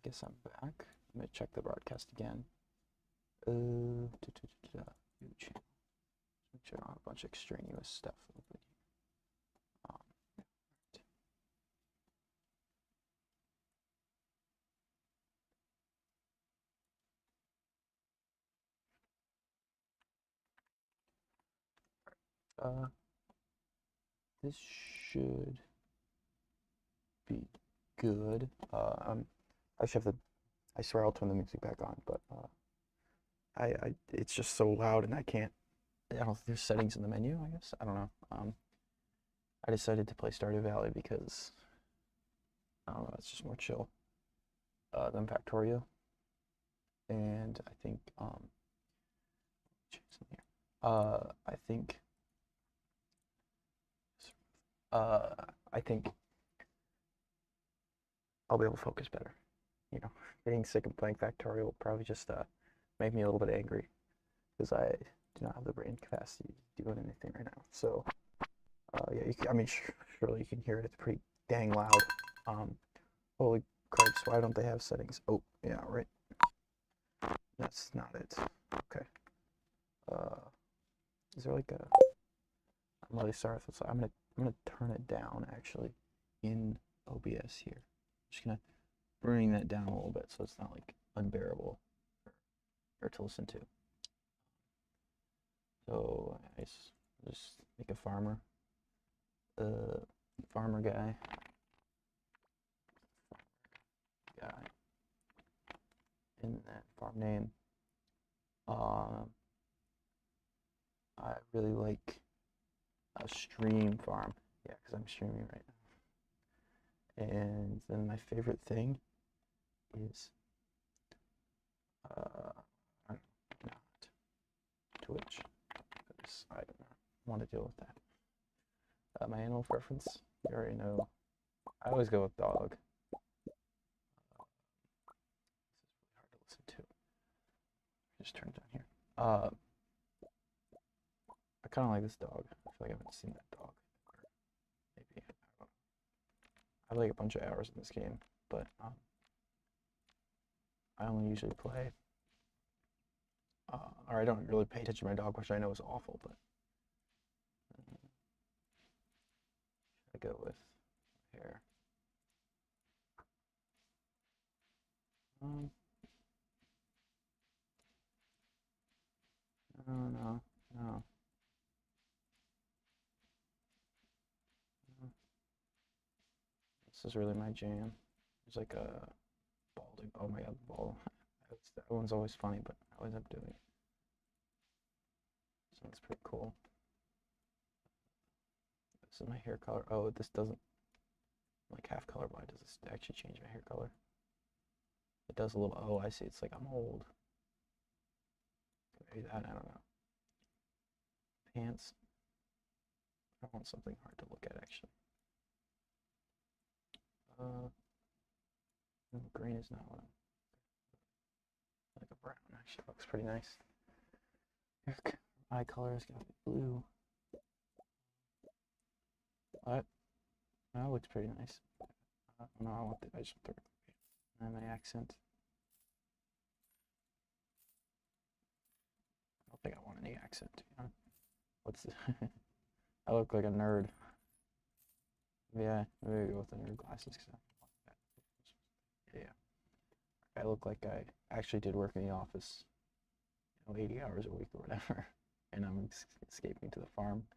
guess I'm back. I'm gonna check the broadcast again. New channel. Make sure I don't have a bunch of extraneous stuff open here. This should be good. I should have the. I swear I'll turn the music back on, but it's just so loud and I can't. I don't think there's settings in the menu. I guess I don't know. I decided to play Stardew Valley because I don't know. It's just more chill than Factorio, and I think change something here. I think I'll be able to focus better. You know, getting sick of playing Factorio will probably just make me a little bit angry because I do not have the brain capacity to do anything right now. So, yeah, I mean, surely you can hear it. It's pretty dang loud. Holy cripes, why don't they have settings? Oh, yeah, right. That's not it. Okay. Is there like a? I'm really sorry if it's. I'm gonna turn it down actually in OBS here. I'm just gonna bring that down a little bit so it's not like unbearable or to listen to. So I just make a farmer. Farmer guy. In that farm name. I really like a stream farm. Yeah, because I'm streaming right now. And then my favorite thing is not Twitch, because I don't want to deal with that. My animal preference, you already know. I always go with dog. This is really hard to listen to. Just turn it down here. I kind of like this dog. I feel like I haven't seen that dog. Maybe, I don't know. I have like a bunch of hours in this game, but I only usually play, or I don't really pay attention to my dog, which I know is awful, but I go with hair. No. This is really my jam. There's like a balding. Oh my god, ball. That one's always funny, but I always end up doing it. So that's pretty cool. This is my hair color. Oh, this doesn't, like half colorblind. Does this actually change my hair color? It does a little. Oh, I see. It's like I'm old. Maybe that. I don't know. Pants. I want something hard to look at actually. No, green is not what I'm. Like a brown actually looks pretty nice. Eye color is gonna be blue. What? That looks pretty nice. No, I just want the and my accent. I don't think I want any accent. You know? What's the I look like a nerd. Yeah, maybe go with the nerd glasses because yeah. I look like I actually did work in the office, 80 hours a week or whatever, and I'm escaping to the farm.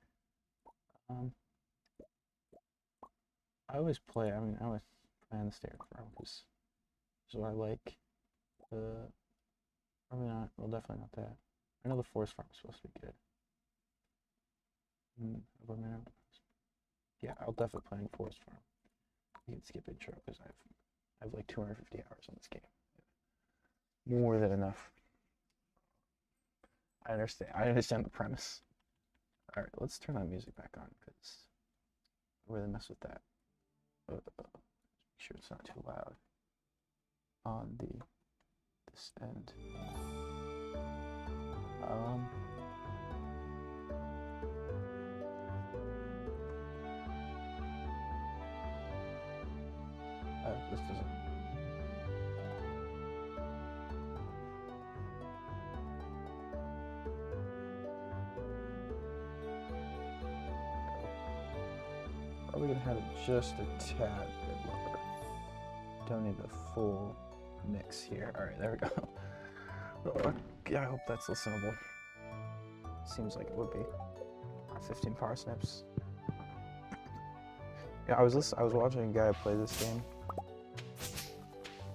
I always play. I mean, I always play on the standard farm because that's what I like. Probably not. Well, definitely not that. I know the forest farm is supposed to be good. Yeah, I'll definitely play in forest farm. You can skip intro because I have like 250 hours on this game. More than enough. I understand. I understand the premise. All right, let's turn that music back on because I really mess with that. Make sure it's not too loud on this end. This doesn't. Probably gonna have it just a tad bit lower. Don't need the full mix here. Alright, there we go. Yeah, I hope that's listenable. Seems like it would be. 15 power snips. Yeah, I was watching a guy play this game.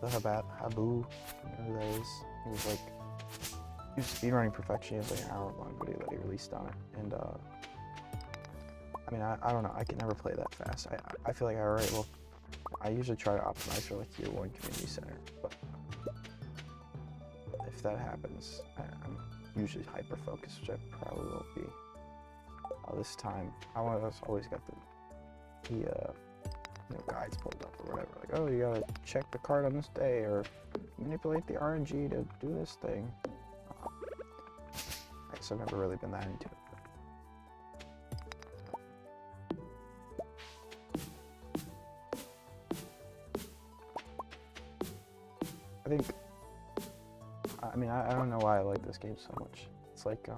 The Habu, you know who that is? He was speedrunning perfection. He has like an hour-long video that he released on it, and I mean, I don't know. I can never play that fast. I feel like I usually try to optimize for like tier 1 community center, but if that happens, I'm usually hyper focused, which I probably won't be. This time, I always got the guides pulled up or whatever. Like, oh, you gotta check the card on this day or manipulate the RNG to do this thing. I guess I've never really been that into it. I mean, I don't know why I like this game so much. It's like,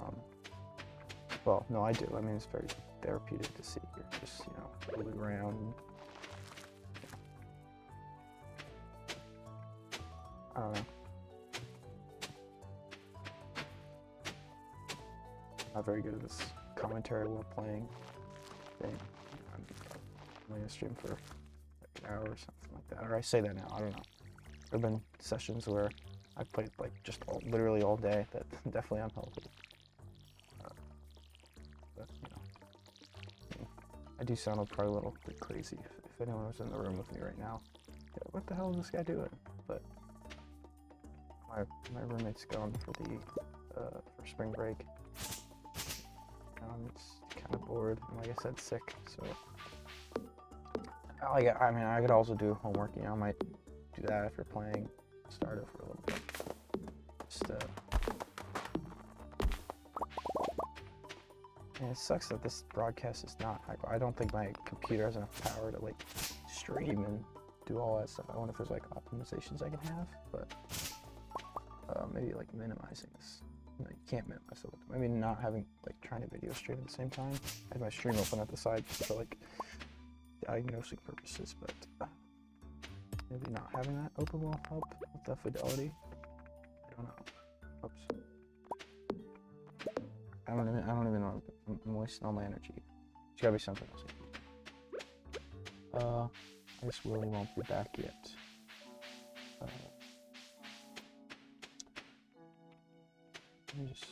well, no, I do. I mean, it's very therapeutic to see. You're just, moving around. I don't know. Not very good at this commentary while playing thing. I'm only gonna stream for like an hour or something like that. Or I say that now, I don't know. There have been sessions where I've played like just literally all day that definitely unhealthy. But, I do sound probably a little bit crazy if anyone was in the room with me right now. Yeah, what the hell is this guy doing? But my roommate's gone for for spring break. It's kind of bored, and like I said, sick. So I mean, I could also do homework. I might do that after playing. Start it for a little bit. Just and it sucks that this broadcast is not high. I don't think my computer has enough power to like stream and do all that stuff. I wonder if there's like optimizations I can have, but maybe like minimizing this. No, you can't minimize it. Maybe not having like trying to video stream at the same time. I had my stream open at the side just for like diagnosing purposes, but maybe not having that open will help with the fidelity. I don't know. Oops. I don't even know. I'm wasting all my energy. There's gotta be something else. I guess Willie won't be back yet. Let me just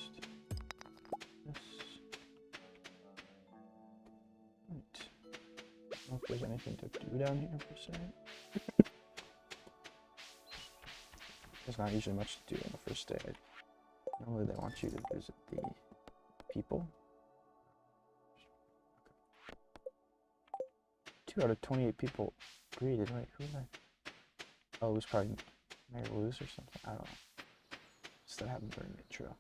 this. Right. I don't know if there's anything to do down here per se. There's not usually much to do on the first day. Normally they want you to visit the people. 2 out of 28 people greeted. Wait, who was I? Oh, it was probably Mayor Luz or something. I don't know. That happened during the intro.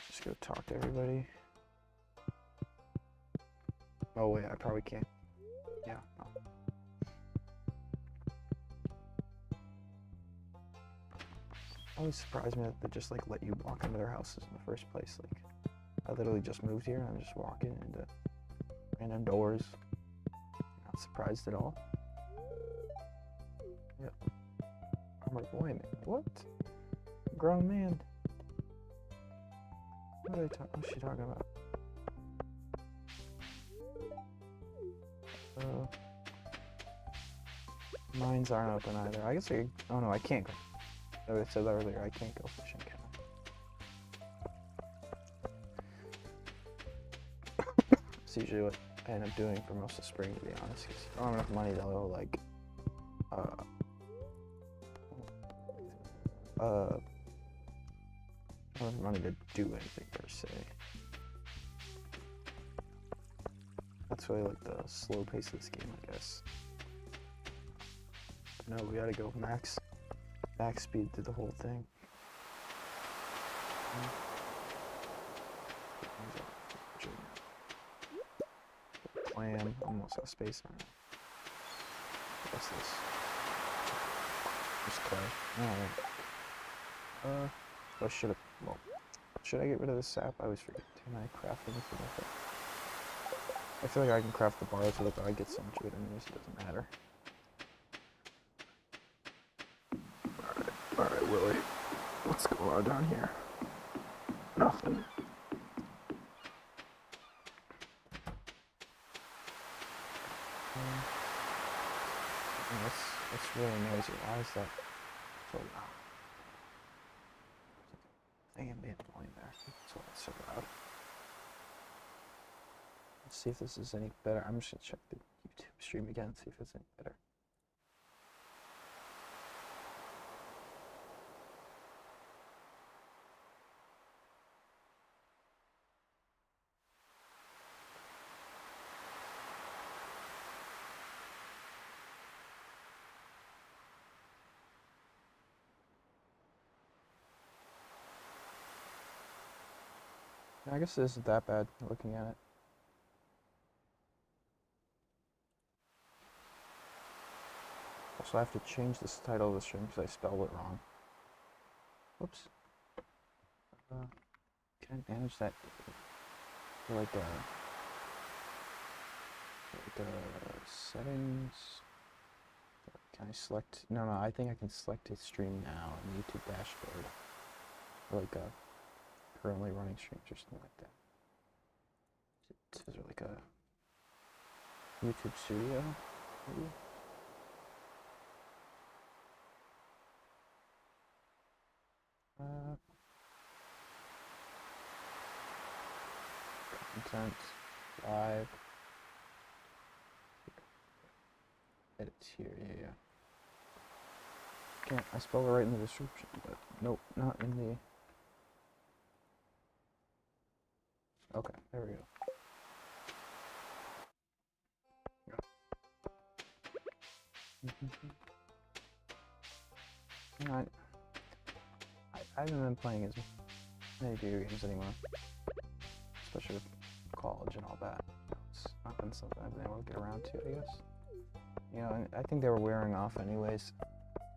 Just go talk to everybody. Oh wait, I probably can't. Yeah. No. Always surprised me that they just like let you walk into their houses in the first place. Like, I literally just moved here and I'm just walking into random doors. Not surprised at all. Yep. I'm like, wait a minute, what? Grown man. What are they what's she talking about? Mines aren't open either. I guess oh no, I can't go. Oh, it said that earlier, I can't go fishing, can I? It's usually what I end up doing for most of spring, to be honest, because I don't have enough money to go, like, I don't have money to do anything per se. That's why I like the slow pace of this game, I guess. No, we gotta go max speed through the whole thing. Plan, almost have space on it. What's this? Just clay. Alright. I should have. Well, should I get rid of the sap? I always forget too many crafting for nothing. I feel like I can craft the bars so that I get some good enemies, it doesn't matter. Alright, Willie. What's going on down here? Nothing. That's really noisy. Why is that so loud? Ambient volume there. That's why it's so loud. Let's see if this is any better. I'm just gonna check the YouTube stream again, see if it's any better. I guess this isn't that bad looking at it. Also, I have to change this title of the stream because I spelled it wrong. Whoops. Can I manage that? Like settings. Can I select? No, I think I can select a stream now in the YouTube dashboard. Like currently running streams or something like that. Is there like a YouTube Studio? Maybe? Content, live, edits here, yeah. Can't, I spelled it right in the description, but nope, not in the... Okay, there we go. I haven't been playing as many video games anymore, especially with college and all that. It's not been something I've been able to get around to, I guess. You know, and I think they were wearing off anyways,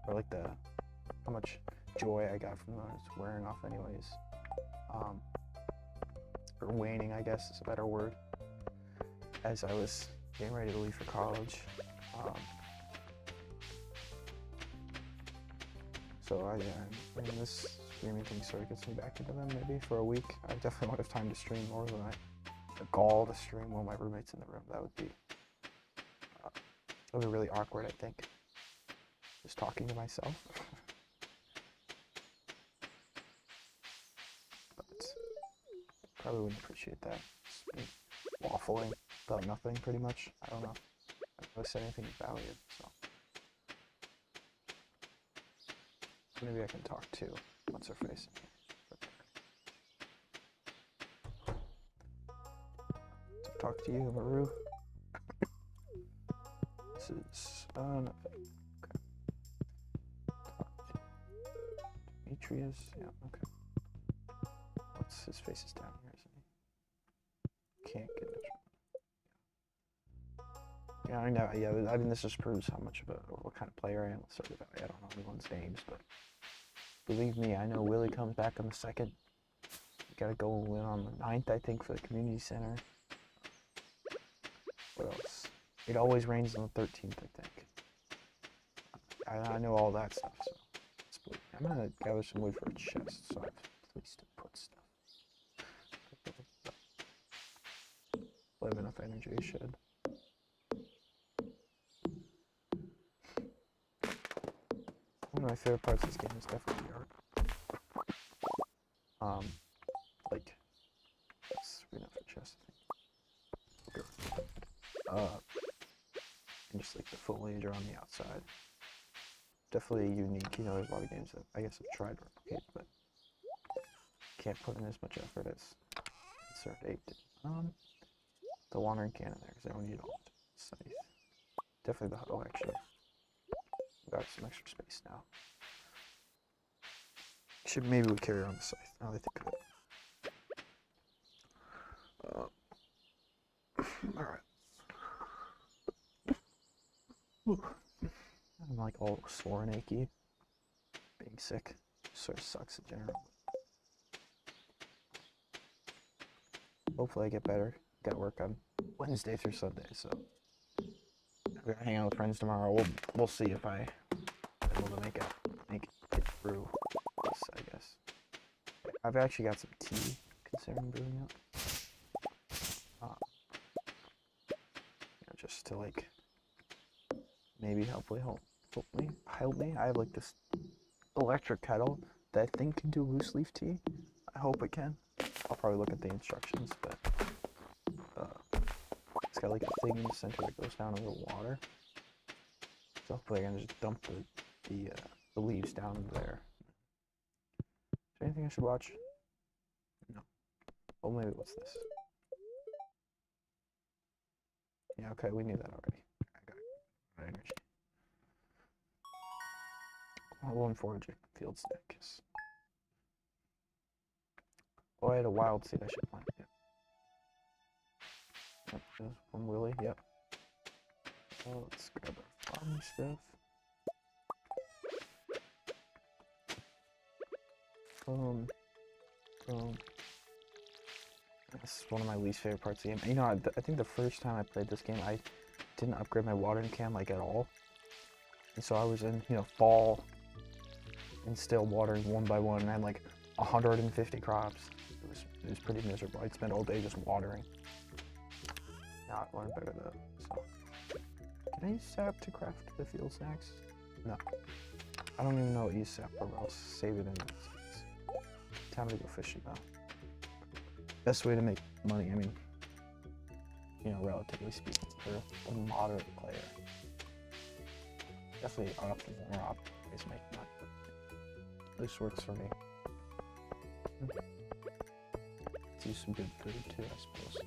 or like how much joy I got from them is wearing off anyways. Or waning, I guess is a better word, as I was getting ready to leave for college. So I mean, this streaming thing sort of gets me back into them maybe for a week. I definitely won't have time to stream more than the gall to stream while my roommate's in the room. That would be really awkward, I think. Just talking to myself. But probably wouldn't appreciate that. Just me waffling about nothing, pretty much. I don't know. I haven't really said anything of value, so. Maybe I can talk to what's her face. Talk to you, Maru. This is nothing. Okay. Talk to Demetrius. Yeah, okay. What's his face is down here, isn't he? Can't get it. Yeah, I know. Yeah, I mean, this just proves how much of what kind of player I am. Sorry about I don't know anyone's names, but believe me, I know Willie comes back on the 2nd. We gotta go in on the 9th, I think, for the community center. What else? It always rains on the 13th, I think. I know all that stuff, so I'm gonna gather some wood for a chest, so I have a place to put stuff. I have enough energy, I should. One of my favorite parts of this game is definitely the art. Like, that's enough for chest, I think. And just like the foliage around the outside. Definitely unique, you know, there's a lot of games that I guess I've tried to replicate, but can't put in as much effort as Insert 8 did. The watering can in there, because I don't need all of it. Scythe. Definitely the, oh actually, got some extra space now. Maybe we carry on the scythe, now that I think of it. Alright. I'm like all sore and achy. Being sick sort of sucks in general. Hopefully I get better. got work on Wednesday through Sunday, so we're gonna hang out with friends tomorrow. We'll see if I'm able to make it through this, I guess. I've actually got some tea considering brewing up. Just to like maybe help me. I have like this electric kettle that I think can do loose leaf tea. I hope it can. I'll probably look at the instructions, but it's got like a thing in the center that goes down into the water. So hopefully I can just dump the leaves down into there. Is there anything I should watch? No. Oh, maybe what's this? Yeah, okay, we knew that already. I got it. Energy. One foraging field snack. Oh, I had a wild seed I should plant. Yep. Yep, from Willie. Yep. Oh, let's grab our farming stuff. This is one of my least favorite parts of the game. You know, I think the first time I played this game, I didn't upgrade my watering can like at all. And so I was in, fall and still watering one by one, and I had like 150 crops. It was pretty miserable. I'd spend all day just watering. Now I learned better though. So, can I use sap to craft the field snacks? No. I don't even know what to use sap for, but I'll save it in. Time to go fishing though. Best way to make money, I mean, relatively speaking, for a moderate player. Definitely more opportunities to make money. This works for me. Let's use some good food too, I suppose.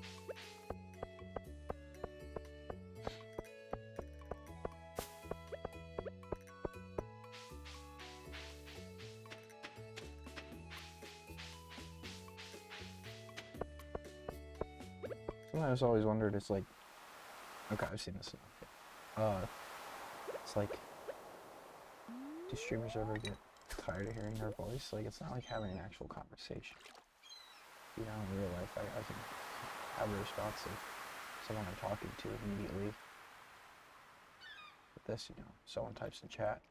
Something I've always wondered is like, okay, I've seen this enough. It's like, do streamers ever get tired of hearing their voice? Like, it's not like having an actual conversation. In real life, I can have a response of someone I'm talking to immediately. With this, someone types in chat.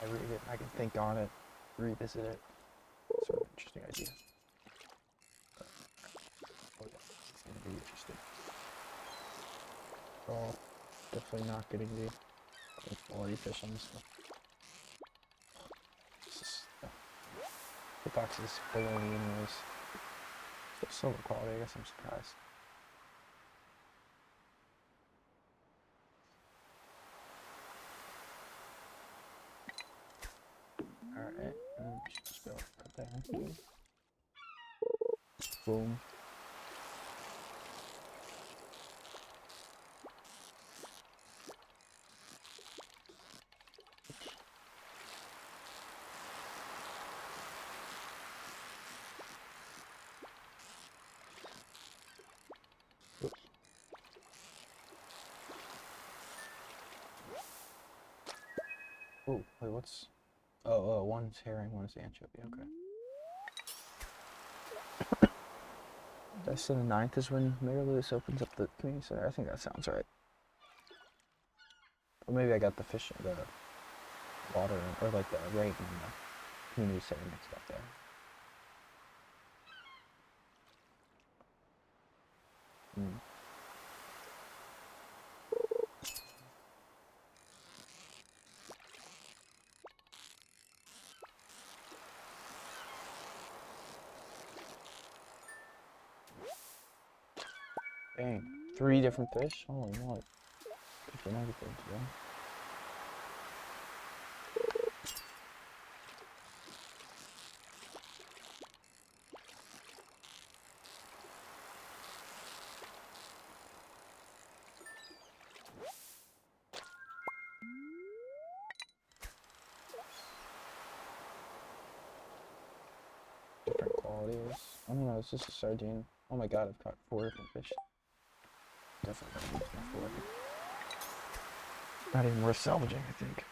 I read it, I can think on it, revisit it. Sort of interesting idea. Oh yeah, it's gonna be interesting. Oh, definitely not getting the quality fish on this one. The box is baloney anyways. Still silver quality, I guess I'm surprised. Alright, and we should just go right there. Boom. Oh, wait, what's... Oh, one's herring, one's anchovy, okay. Did I say the 9th is when Mayor Lewis opens up the community center? I think that sounds right. Or maybe I got the water, or like the rain in the community center mixed up there. Dang, 3 different fish? Holy moly. Different everything, yeah. Different qualities. I don't know, it's just a sardine. Oh my god, I've caught 4 different fish. Definitely gotta use my 4. Not even worth salvaging, I think.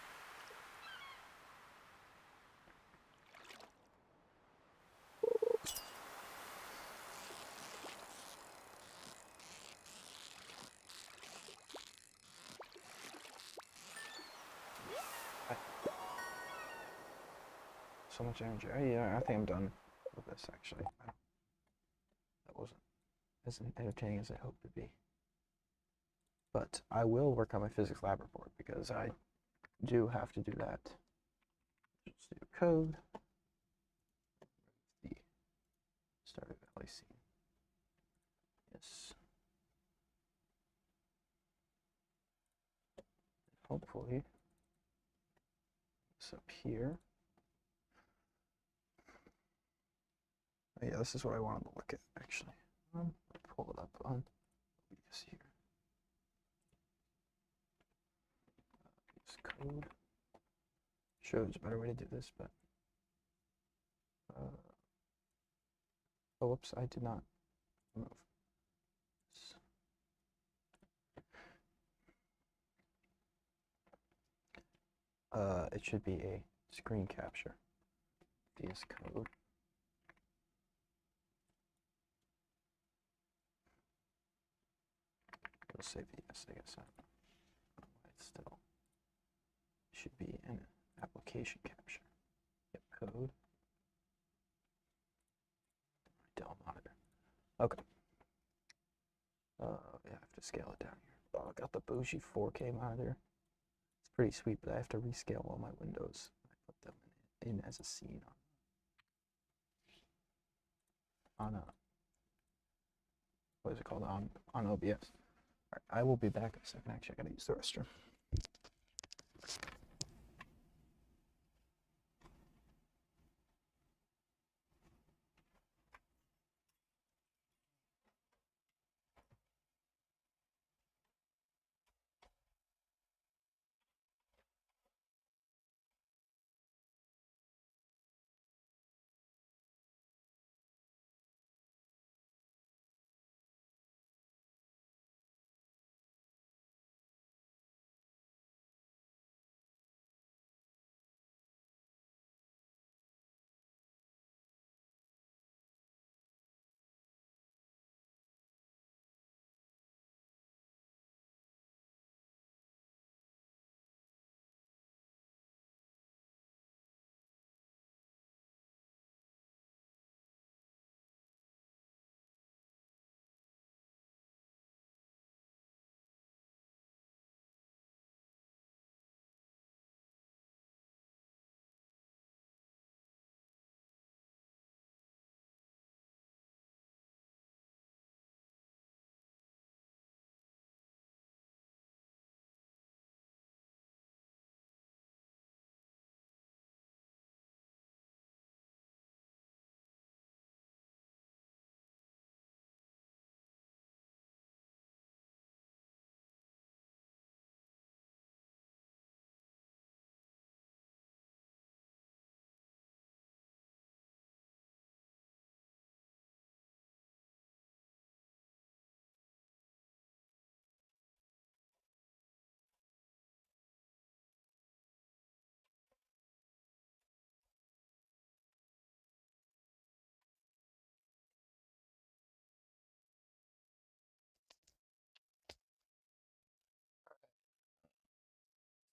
so much energy. Yeah, I think I'm done with this actually. That wasn't as entertaining as I hoped to be. But I will work on my physics lab report because I do have to do that. Just do code. The started valley scene. Yes. Hopefully, this up here. Oh, yeah, this is what I wanted to look at actually. Pull it up on OBS here. Use code. Shows a better way to do this, but oh, whoops, I did not move. It should be a screen capture. VS Code. We'll say VS, I guess. I don't know why it's still. It should be an application capture. Yep, code. Dell monitor. Okay. Yeah, I have to scale it down here. Oh, I got the bougie 4K monitor. It's pretty sweet, but I have to rescale all my windows. I put them in as a scene on a what is it called, on OBS. All right, I will be back in a second. Actually, I gotta use the restroom.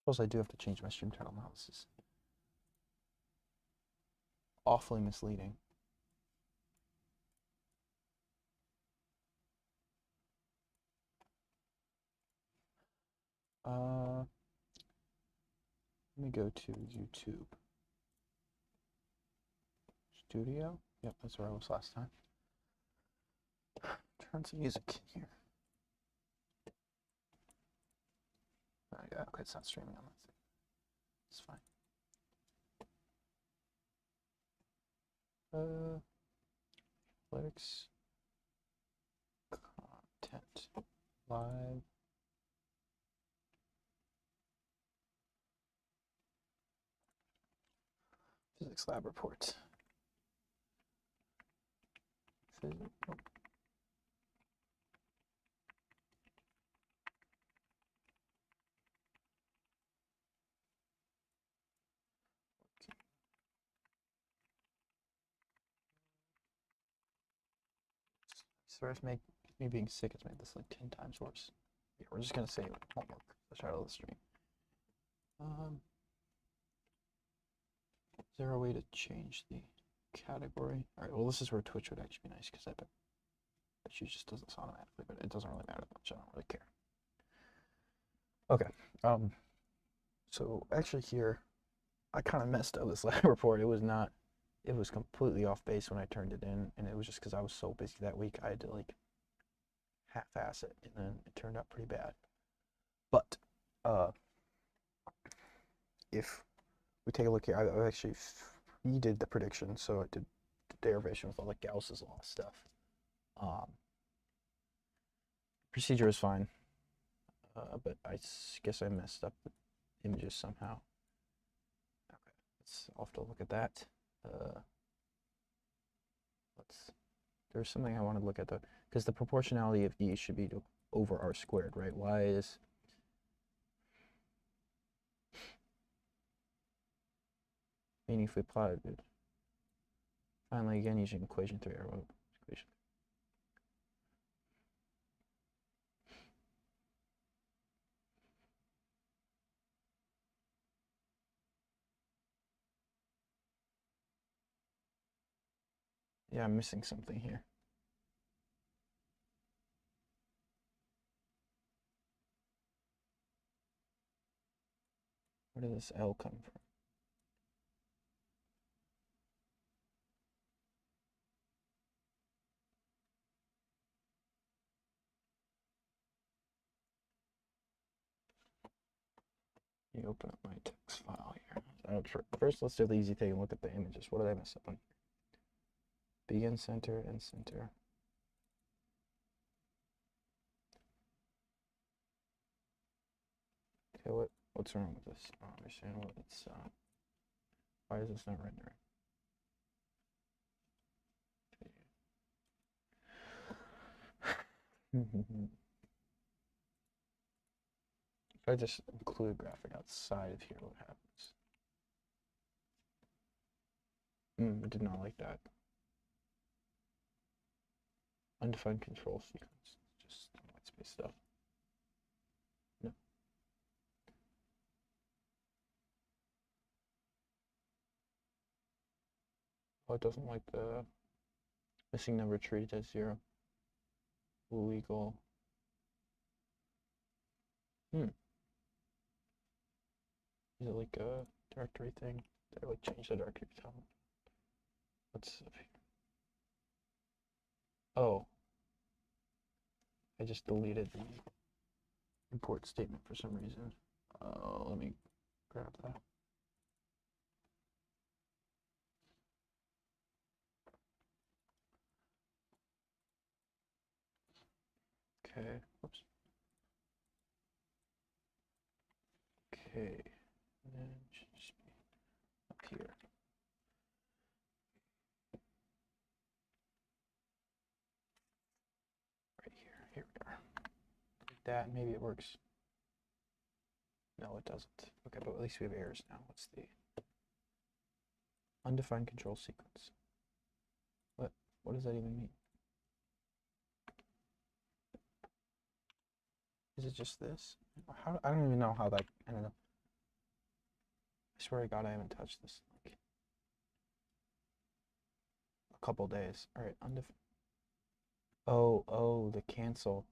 Suppose I do have to change my stream title now. This is awfully misleading. Let me go to YouTube Studio. Yep, that's where I was last time. Turn some music in here. Yeah, okay, it's not streaming on that thing. It's fine. Analytics, content, live. Physics lab report. Oh. Sorry if me being sick has made this like 10 times worse. Yeah, we're just gonna say it won't work. Let's try to the stream. there a way to change the category? All right, well, this is where Twitch would actually be nice because I bet you just does this automatically, but it doesn't really matter that much. I don't really care. Okay. So actually here, I kind of messed up this lab report. It was completely off base when I turned it in, and it was just because I was so busy that week. I had to like half-ass it, and then it turned out pretty bad. But if we take a look here, I actually redid the prediction, so I did the derivation with all the Gauss's law stuff. Procedure is fine, but I guess I messed up the images somehow. Okay, I'll have to look at that. There's something I want to look at, though, because the proportionality of E should be over R squared, right? Y is... Meaning if we plotted it, finally again using equation 3, or what equation? Yeah, I'm missing something here. Where did this L come from? You open up my text file here. First, let's do the easy thing and look at the images. What did I mess up on? Begin center and center. Okay, what's wrong with this? I don't understand what it's. Why is this not rendering? If I just include a graphic outside of here, what happens? I did not like that. Undefined control sequence. Just white space stuff. No. Oh, it doesn't like the missing number treated as 0. Illegal. Is it like a directory thing? Did I like change the directory tone? What's up here? Oh. I just deleted the import statement for some reason. Let me grab that. Okay, whoops. Okay, and then it should just be up here. Right here we are. Like that, maybe it works. No, it doesn't. Okay, but at least we have errors now. What's the undefined control sequence? What does that even mean? Is it just this? I don't even know how that, I don't know. I swear to God, I haven't touched this in like a couple days. All right, undefined. Oh, the cancel.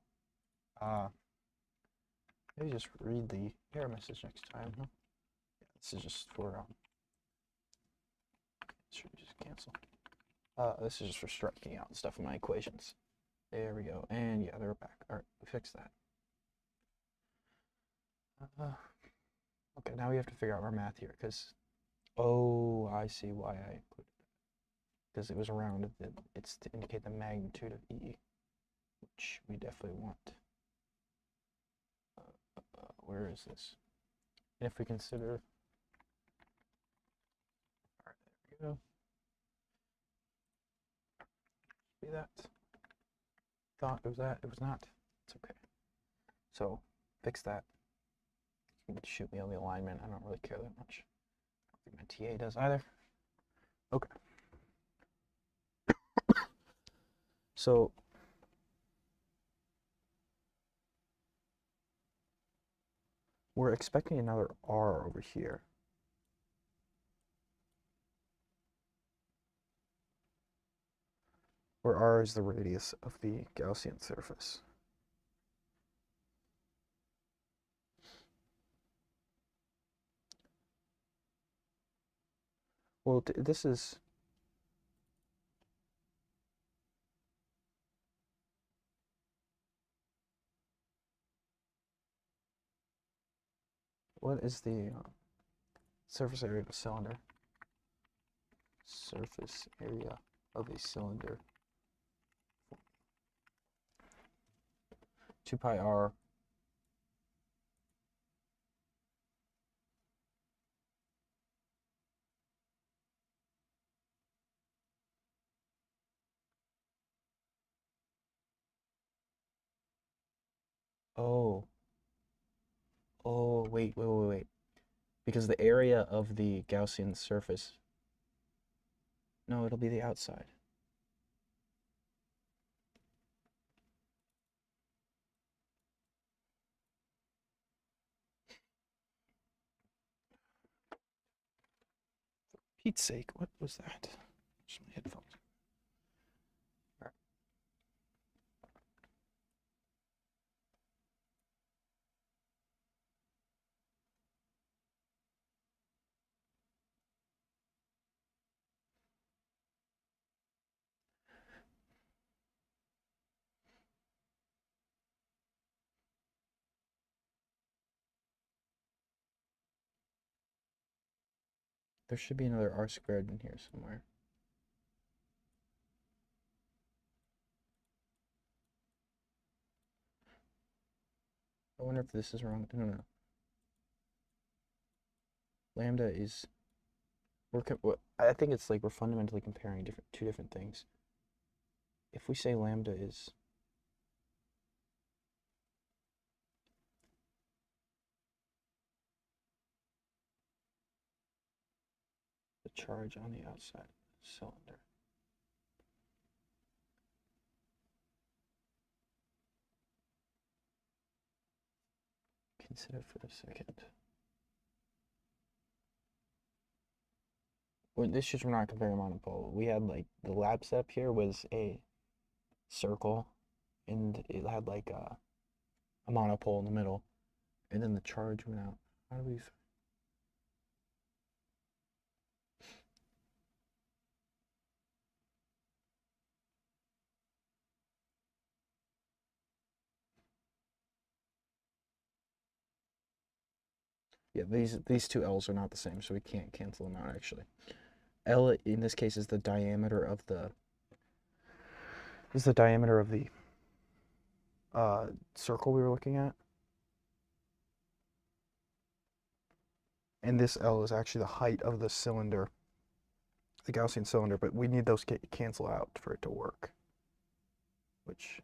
Maybe just read the error message next time, huh? Yeah, this is just for, should we just cancel? This is just for striking out stuff in my equations. There we go, and yeah, they're back. All right, we fixed that. Okay, now we have to figure out our math here, because, oh, I see why I included that. Because it was around, it's to indicate the magnitude of E, which we definitely want. Where is this? And if we consider, all right, there we go. Be that. Thought it was that, it was not. It's okay. So, fix that. You can shoot me on the alignment. I don't really care that much. I don't think my TA does either. Okay. So, we're expecting another R over here. where r is the radius of the Gaussian surface. Well, this is... What is the surface area of a cylinder? Surface area of a cylinder. 2 pi r Oh, wait. Because the area of the Gaussian surface... No, it'll be the outside. For Pete's sake, what was that? Just my headphones. All right. There should be another r squared in here somewhere. I wonder if this is wrong. No. Lambda is... I think it's like we're fundamentally comparing two different things. If we say lambda is... the charge on the outside of the cylinder. Consider for a second. Well, this is, we're not comparing monopole. We had like the lab setup here was a circle, and it had like a monopole in the middle, and then the charge went out. How do we... Yeah, these two L's are not the same, so we can't cancel them out actually. L in this case is the diameter of the circle we were looking at. And this L is actually the height of the cylinder, the Gaussian cylinder, but we need those cancel out for it to work, which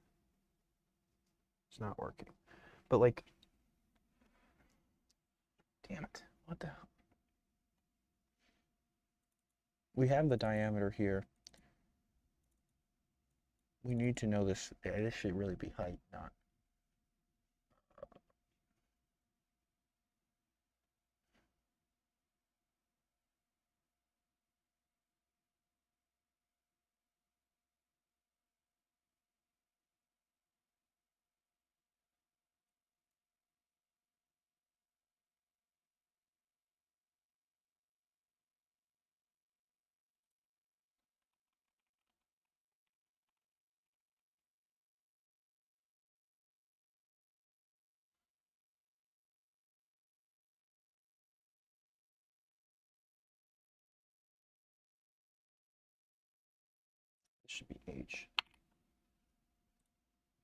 is not working. But like, damn it, what the hell? We have the diameter here. We need to know this. Yeah, this should really be height, not... This should be H.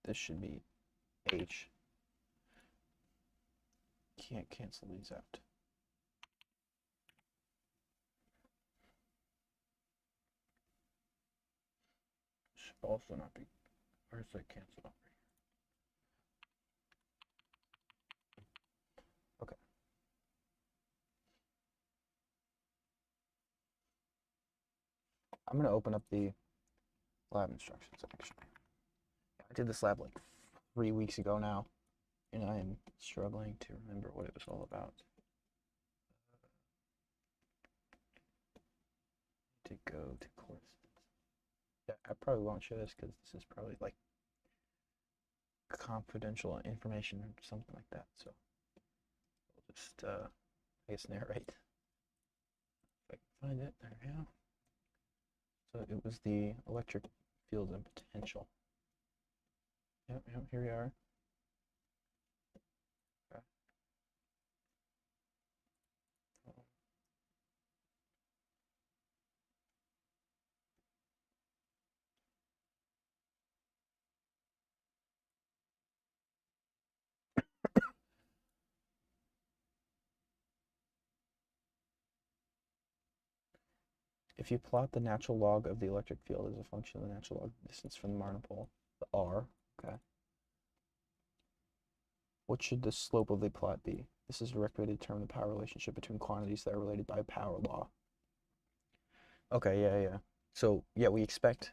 This should be H. Can't cancel these out. Should also not be... Where's the cancel out? Okay. I'm going to open up the lab instructions, actually. I did this lab like 3 weeks ago now, and I am struggling to remember what it was all about. To go to courses. Yeah, I probably won't show this because this is probably like confidential information or something like that. So we'll just, I guess, narrate. If I can find it, there we go. So it was the electric field and potential. Yep, here we are. Okay. If you plot the natural log of the electric field as a function of the natural log distance from the monopole, the r, okay, what should the slope of the plot be? This is a direct way to determine the power relationship between quantities that are related by power law. Okay, yeah. So, yeah, we expect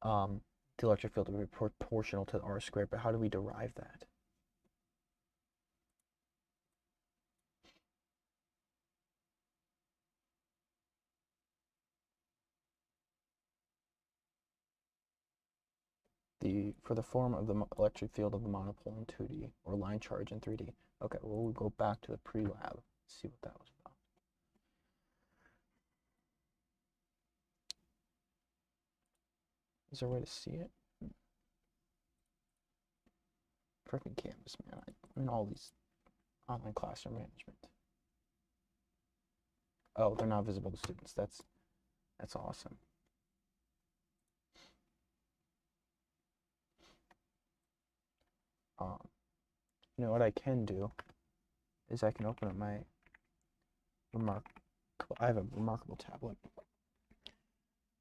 the electric field to be proportional to r squared, but how do we derive that? For the form of the electric field of the monopole in 2D or line charge in 3D. Okay, well, we'll go back to the pre-lab, see what that was about. Is there a way to see it? Freaking Canvas, man. I'm in all these online classroom management. Oh, they're not visible to students. That's awesome. You know what I can do is I can open up my I have a remarkable tablet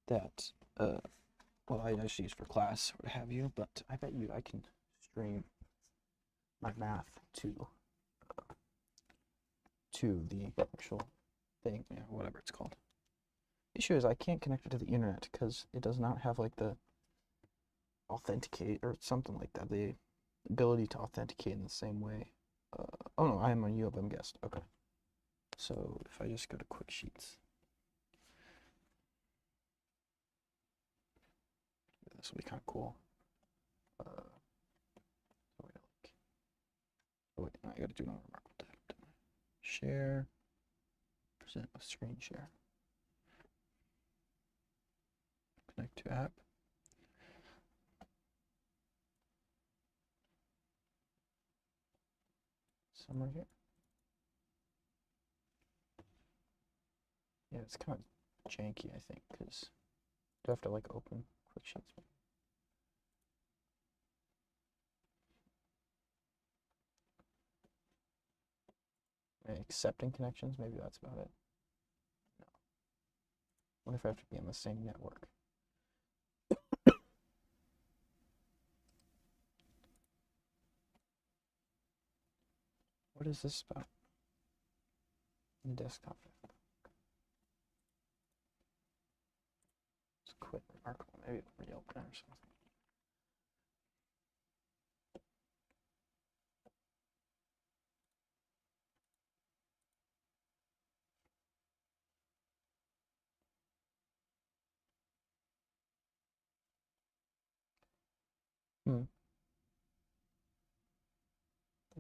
that well, I just use for class or what have you, but I bet you I can stream my math to the actual thing, yeah, whatever it's called. The issue is I can't connect it to the internet because it does not have like the authenticate or something like that, the ability to authenticate in the same way. Oh no, I am a U of M guest. Okay. So if I just go to Quick Sheets, this will be kind of cool. Oh wait, I gotta do another remarkable tab. Share, present with screen share. Connect to app. Somewhere here. Yeah, it's kind of janky, I think, because do I have to like open Quick Sheets? Accepting connections, maybe that's about it. No. What if I have to be on the same network? What is this about? In the desktop app. Let's quit remarkable. Maybe it'll reopen or something.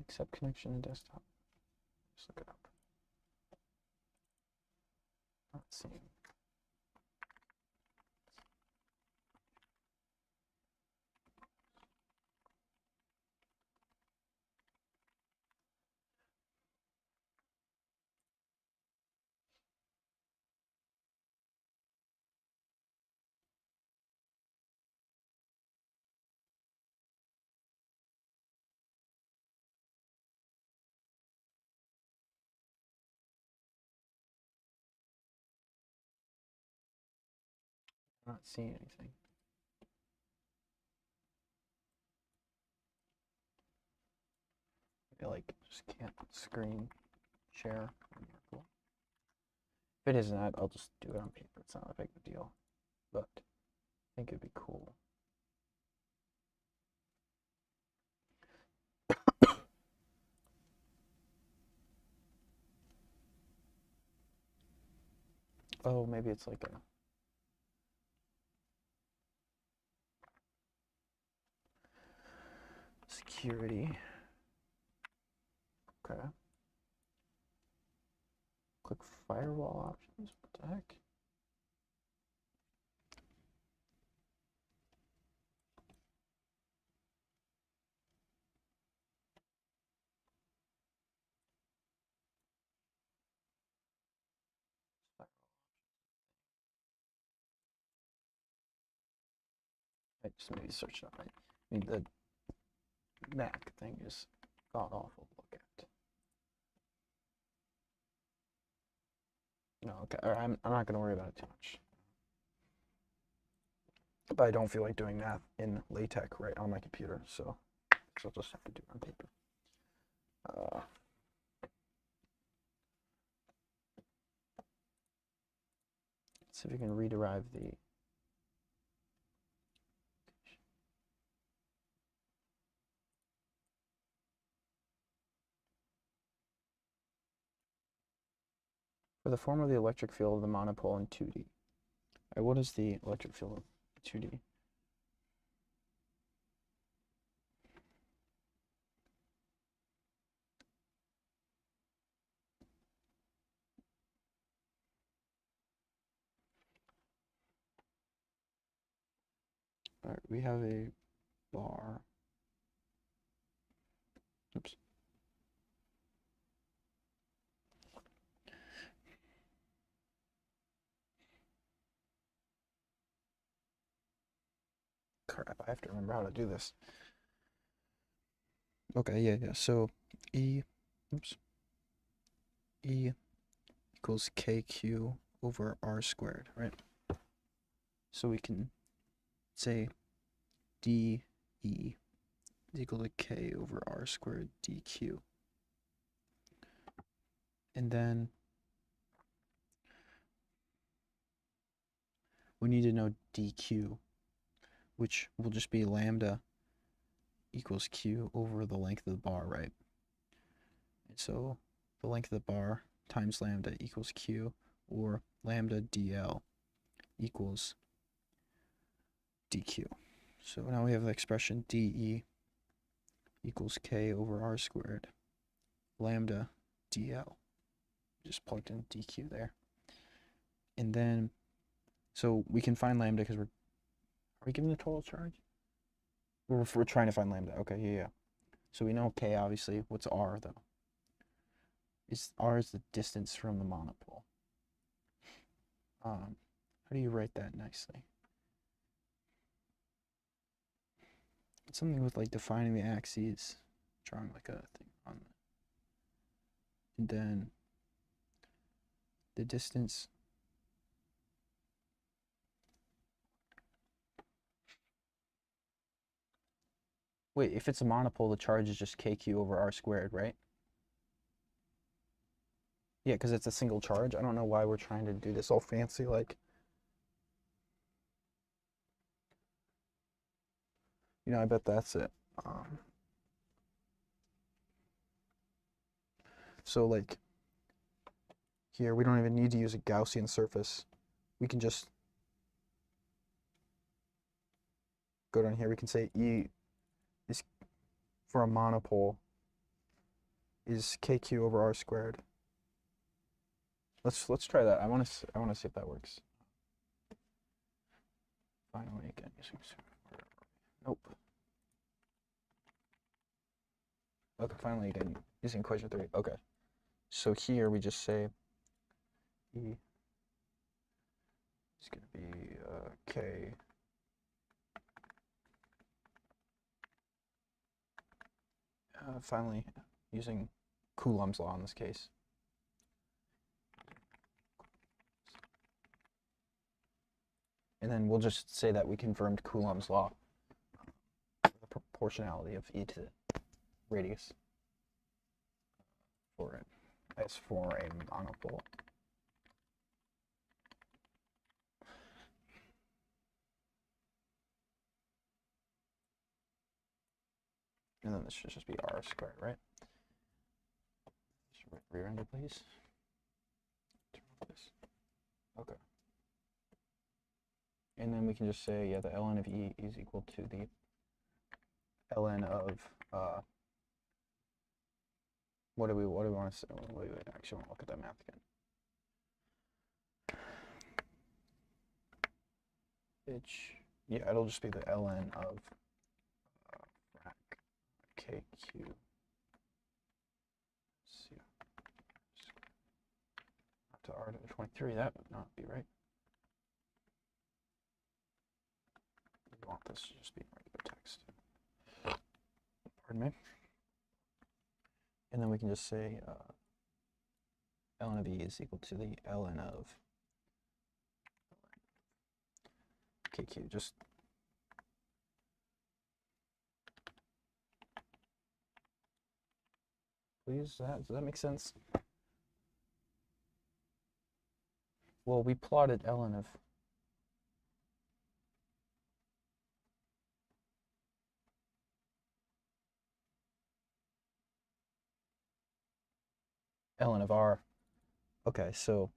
Accept connection in desktop. Just look it up. Not seeing. Not seeing anything. I like just can't screen share. Remarkable. If it isn't that, I'll just do it on paper. It's not a big deal, but I think it'd be cool. Oh, maybe it's like a security. Okay. Click firewall options. What the heck? I just maybe search up. I mean, the Mac thing is god awful to look at. No, okay. I'm not gonna worry about it too much. But I don't feel like doing math in LaTeX right on my computer, so I'll just have to do it on paper. Let's see if we can rederive the. For the form of the electric field of the monopole in 2D. Right, what is the electric field of 2D? All right, we have a bar. Oops. Crap, I have to remember how to do this. Okay, yeah. So E equals KQ over R squared, right? So we can say DE is equal to K over R squared DQ. And then we need to know DQ, which will just be lambda equals Q over the length of the bar, right? And so the length of the bar times lambda equals Q, or lambda DL equals DQ. So now we have the expression DE equals K over R squared, lambda DL. Just plugged in DQ there. And then, so we can find lambda because are we given the total charge? We're trying to find lambda. Okay, yeah. So we know K, obviously. What's R, though? R is the distance from the monopole. How do you write that nicely? It's something with like defining the axes, drawing like a thing on it. And then the distance. Wait, if it's a monopole, the charge is just KQ over R squared, right? Yeah, because it's a single charge. I don't know why we're trying to do this all fancy like. I bet that's it. So like here, we don't even need to use a Gaussian surface. We can just go down here. We can say E is for a monopole is KQ over R squared. Let's try that. I want to see if that works. Finally, again using. Nope. Okay, finally again using equation 3. Okay. So here we just say E is going to be K finally using Coulomb's law in this case. And then we'll just say that we confirmed Coulomb's law, the proportionality of E to the radius for it as for a monopole. And then this should just be R squared, right? Just re-render, please. Turn off this. Okay. And then we can just say, yeah, the ln of E is equal to the ln of uh, what do we want to say? Wait, actually, I want to look at that math again. Yeah, it'll just be the ln of frac kq. Let's see, up to r to the 23. That would not be right. We want this to just be regular text. Pardon me. And then we can just say ln of e is equal to the ln of kq. Just please, does that make sense? Well, we plotted ln of r. Okay, so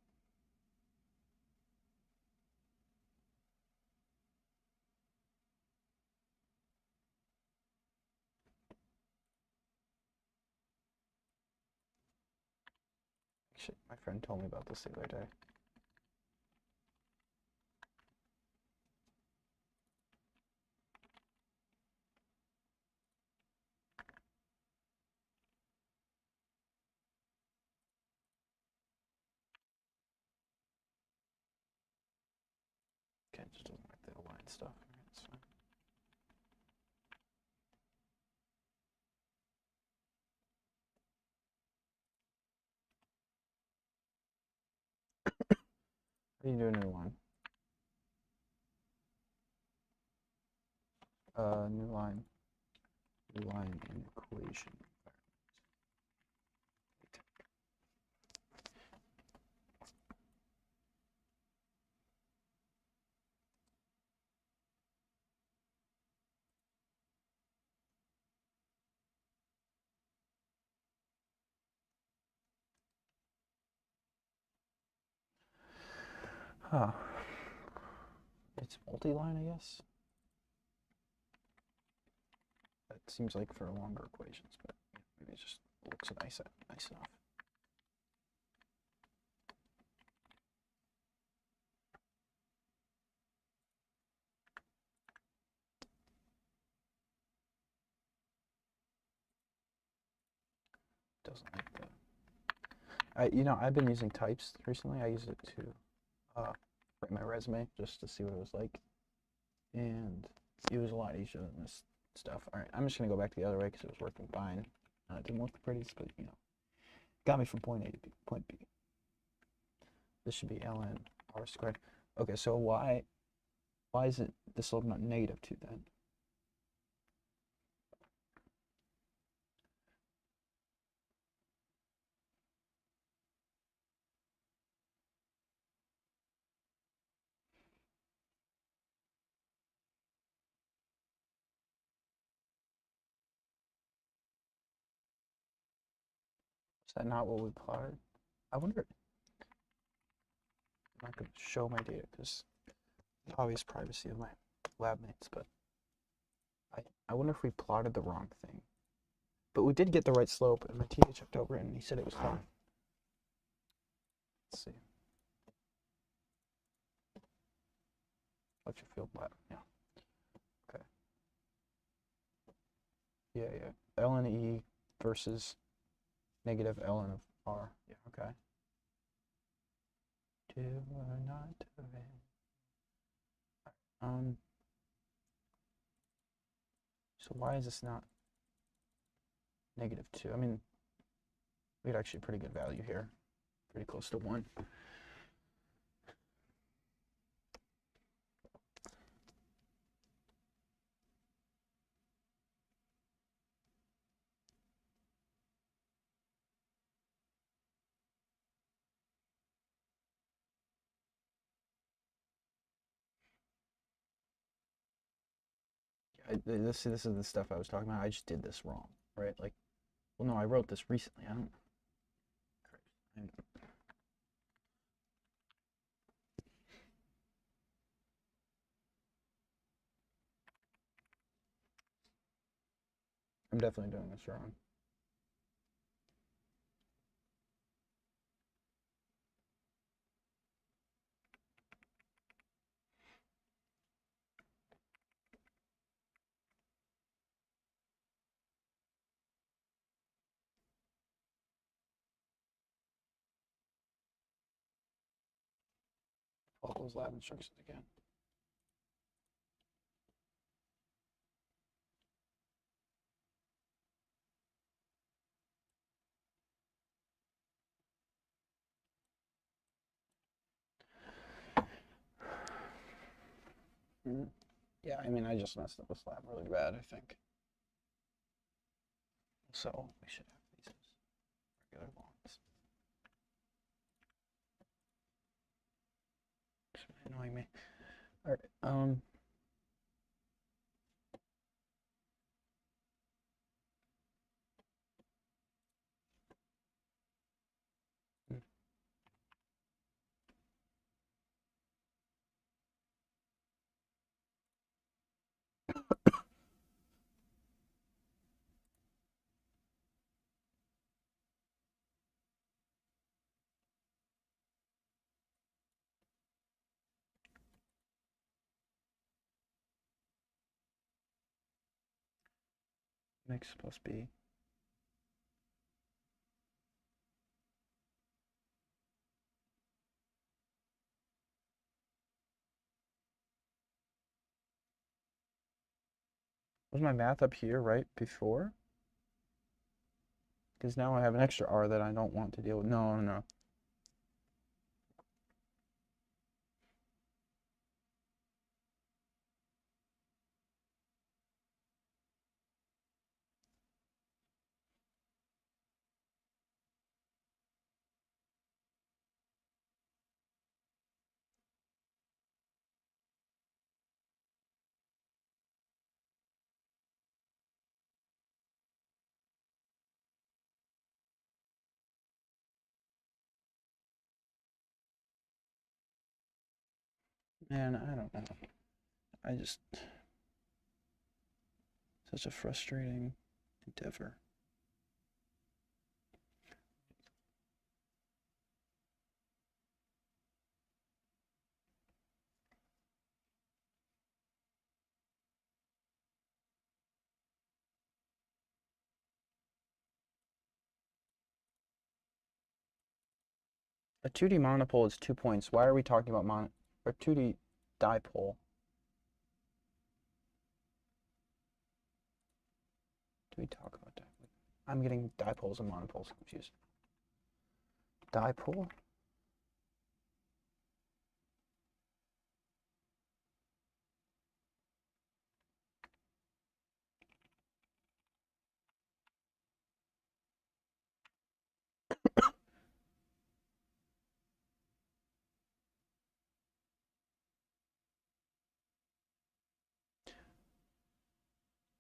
actually, my friend told me about this the other day. Okay, it just doesn't like the align stuff. It's fine. How do you do a new line? New line in equation. Huh. It's multi-line, I guess. That seems like for longer equations, but maybe it just looks nice enough. Doesn't like the. I've been using types recently. I use it to write my resume just to see what it was like, and it was a lot easier than this stuff. All right, I'm just gonna go back to the other way because it was working fine. It didn't look the prettiest, but got me from point A to point B. This should be ln r squared. Okay, so why is it the slope not -2 then? Is that not what we plotted? I wonder. I'm not going to show my data because the obvious privacy of my lab mates, but I wonder if we plotted the wrong thing. But we did get the right slope, and my teacher checked over it, and he said it was fine. Let's see. Electric field lab, yeah. Okay. Yeah. ln E versus negative ln of R. Yeah, okay. Do or not do it. So why is this not -2? I mean, we had actually a pretty good value here. Pretty close to 1. This is the stuff I was talking about. I just did this wrong, right? Like, well, no, I wrote this recently. I'm I'm definitely doing this wrong. All those lab instructions again. Yeah, I mean, I just messed up this lab really bad, I think. So we should have these as regular ones. It's annoying me. All right. Mix plus B. Was my math up here right before? Because now I have an extra R that I don't want to deal with. No, no. Man, I don't know. I just such a frustrating endeavor. A 2D monopole is 2 points. Why are we talking about or 2D dipole? Do we talk about that? I'm getting dipoles and monopoles confused. Dipole?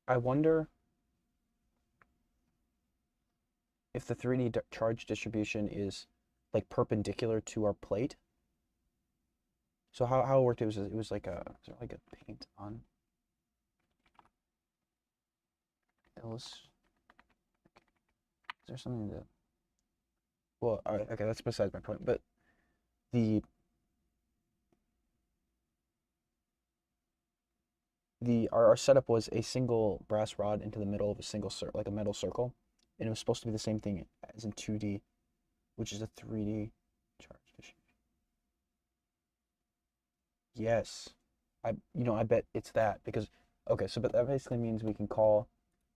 I wonder if the 3D charge distribution is like perpendicular to our plate. So how it worked, it was like a paint on is there something that, well, all right, okay, that's besides my point, but the our setup was a single brass rod into the middle of a single like a metal circle, and it was supposed to be the same thing as in 2D, which is a 3D charge distribution. Yes, I bet it's that because okay, so but that basically means we can call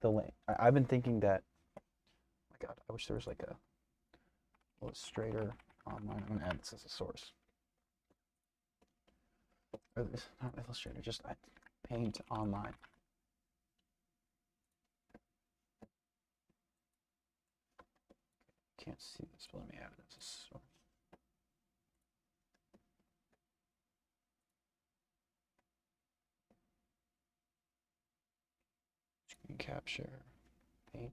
the length. I've been thinking that. Oh my God, I wish there was like a illustrator online. I'm gonna add this as a source. Or this, not Illustrator, just Paint online. Can't see this, but let me add it as a source. Screen capture, paint.